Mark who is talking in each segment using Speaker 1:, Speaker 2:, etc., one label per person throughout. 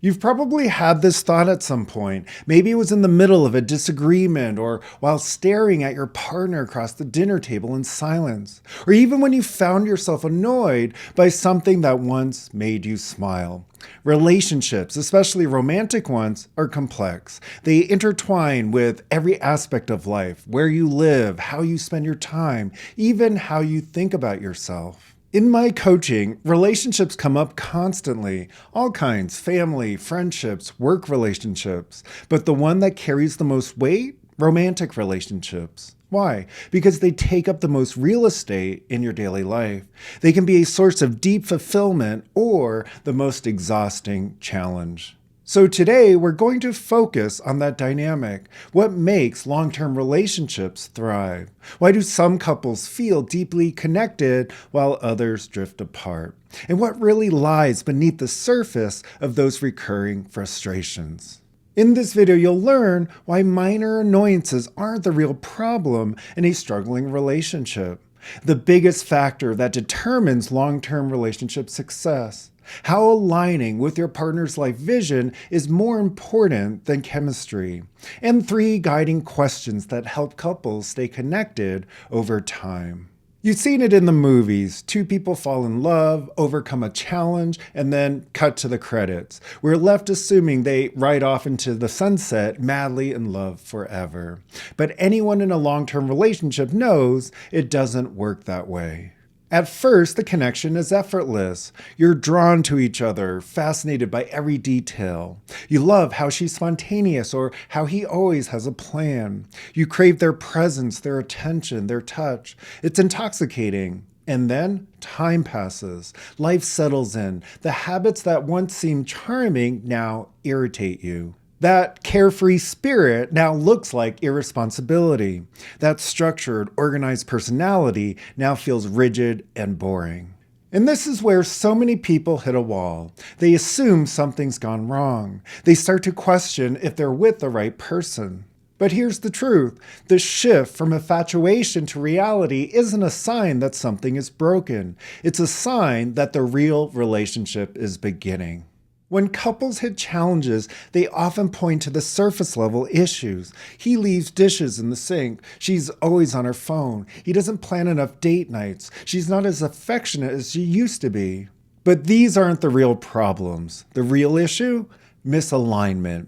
Speaker 1: You've probably had this thought at some point. Maybe it was in the middle of a disagreement or while staring at your partner across the dinner table in silence, or even when you found yourself annoyed by something that once made you smile. Relationships, especially romantic ones, are complex. They intertwine with every aspect of life, where you live, how you spend your time, even how you think about yourself. In my coaching, relationships come up constantly. All kinds, family, friendships, work relationships. But the one that carries the most weight? Romantic relationships. Why? Because they take up the most real estate in your daily life. They can be a source of deep fulfillment or the most exhausting challenge. So today we're going to focus on that dynamic. What makes long-term relationships thrive? Why do some couples feel deeply connected while others drift apart? And what really lies beneath the surface of those recurring frustrations? In this video, you'll learn why minor annoyances aren't the real problem in a struggling relationship. The biggest factor that determines long-term relationship success. How aligning with your partner's life vision is more important than chemistry. And 3 guiding questions that help couples stay connected over time. You've seen it in the movies. 2 people fall in love, overcome a challenge, and then cut to the credits. We're left assuming they ride off into the sunset, madly in love forever. But anyone in a long-term relationship knows it doesn't work that way. At first, the connection is effortless. You're drawn to each other, fascinated by every detail. You love how she's spontaneous or how he always has a plan. You crave their presence, their attention, their touch. It's intoxicating. And then time passes. Life settles in. The habits that once seemed charming now irritate you. That carefree spirit now looks like irresponsibility. That structured, organized personality now feels rigid and boring. And this is where so many people hit a wall. They assume something's gone wrong. They start to question if they're with the right person. But here's the truth. The shift from infatuation to reality isn't a sign that something is broken. It's a sign that the real relationship is beginning. When couples hit challenges, they often point to the surface level issues. He leaves dishes in the sink. She's always on her phone. He doesn't plan enough date nights. She's not as affectionate as she used to be. But these aren't the real problems. The real issue? Misalignment.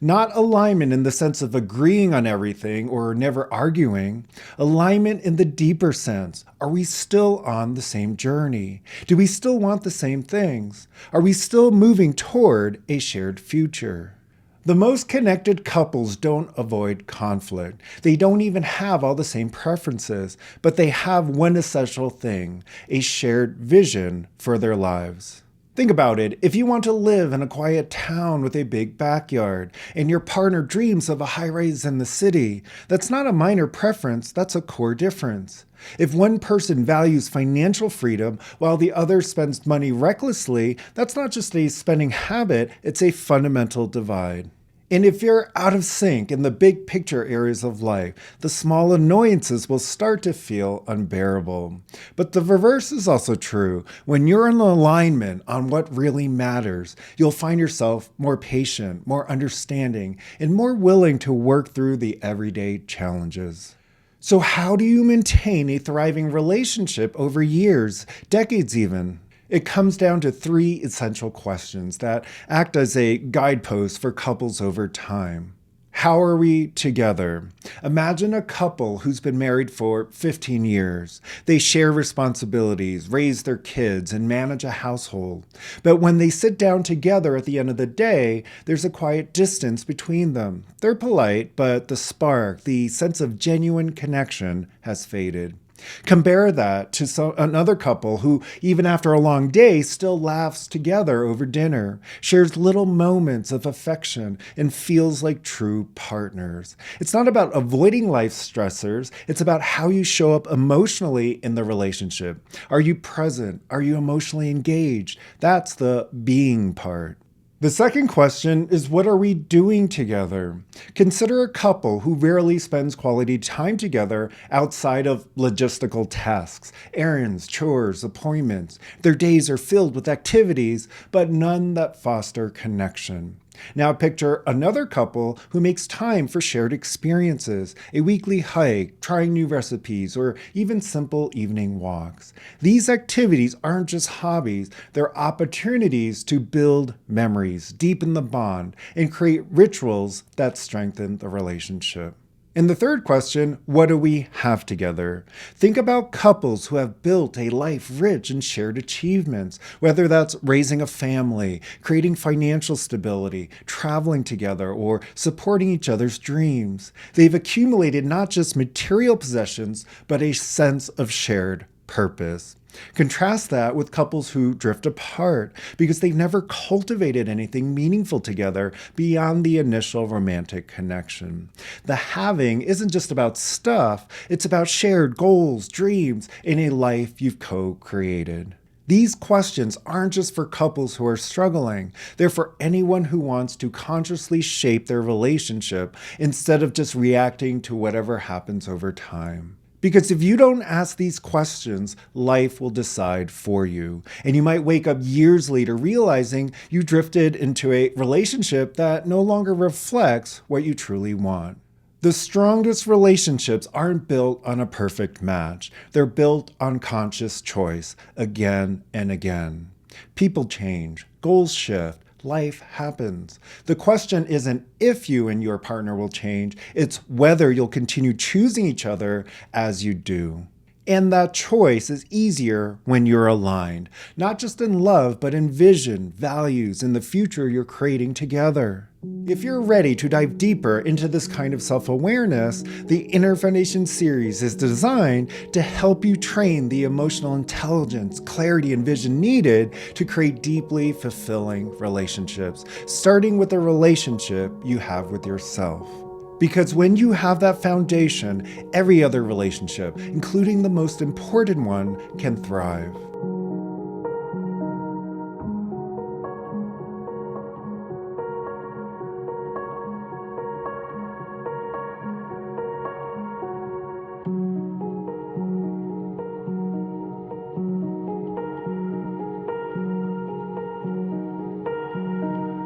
Speaker 1: Not alignment in the sense of agreeing on everything or never arguing. Alignment in the deeper sense. Are we still on the same journey? Do we still want the same things? Are we still moving toward a shared future? The most connected couples don't avoid conflict. They don't even have all the same preferences, but they have one essential thing, a shared vision for their lives. Think about it. If you want to live in a quiet town with a big backyard, and your partner dreams of a high-rise in the city, that's not a minor preference, that's a core difference. If one person values financial freedom while the other spends money recklessly, that's not just a spending habit, it's a fundamental divide. And if you're out of sync in the big picture areas of life, the small annoyances will start to feel unbearable. But the reverse is also true. When you're in alignment on what really matters, you'll find yourself more patient, more understanding, and more willing to work through the everyday challenges. So how do you maintain a thriving relationship over years, decades even? It comes down to 3 essential questions that act as a guidepost for couples over time. How are we together? Imagine a couple who's been married for 15 years. They share responsibilities, raise their kids, and manage a household. But when they sit down together at the end of the day, there's a quiet distance between them. They're polite, but the spark, the sense of genuine connection has faded. Compare that to another couple who, even after a long day, still laughs together over dinner, shares little moments of affection, and feels like true partners. It's not about avoiding life stressors. It's about how you show up emotionally in the relationship. Are you present? Are you emotionally engaged? That's the being part. The second question is, what are we doing together? Consider a couple who rarely spends quality time together outside of logistical tasks, errands, chores, appointments. Their days are filled with activities, but none that foster connection. Now picture another couple who makes time for shared experiences, a weekly hike, trying new recipes, or even simple evening walks. These activities aren't just hobbies, they're opportunities to build memories, deepen the bond, and create rituals that strengthen the relationship. And the third question, what do we have together? Think about couples who have built a life rich in shared achievements, whether that's raising a family, creating financial stability, traveling together, or supporting each other's dreams. They've accumulated not just material possessions, but a sense of shared purpose. Contrast that with couples who drift apart because they've never cultivated anything meaningful together beyond the initial romantic connection. The having isn't just about stuff, it's about shared goals, dreams, and a life you've co-created. These questions aren't just for couples who are struggling. They're for anyone who wants to consciously shape their relationship instead of just reacting to whatever happens over time. Because if you don't ask these questions, life will decide for you. And you might wake up years later realizing you drifted into a relationship that no longer reflects what you truly want. The strongest relationships aren't built on a perfect match. They're built on conscious choice again and again. People change, goals shift. Life happens. The question isn't if you and your partner will change, it's whether you'll continue choosing each other as you do. And that choice is easier when you're aligned, not just in love, but in vision, values, and the future you're creating together. If you're ready to dive deeper into this kind of self-awareness, the Inner Foundation series is designed to help you train the emotional intelligence, clarity, and vision needed to create deeply fulfilling relationships, starting with the relationship you have with yourself. Because when you have that foundation, every other relationship, including the most important one, can thrive.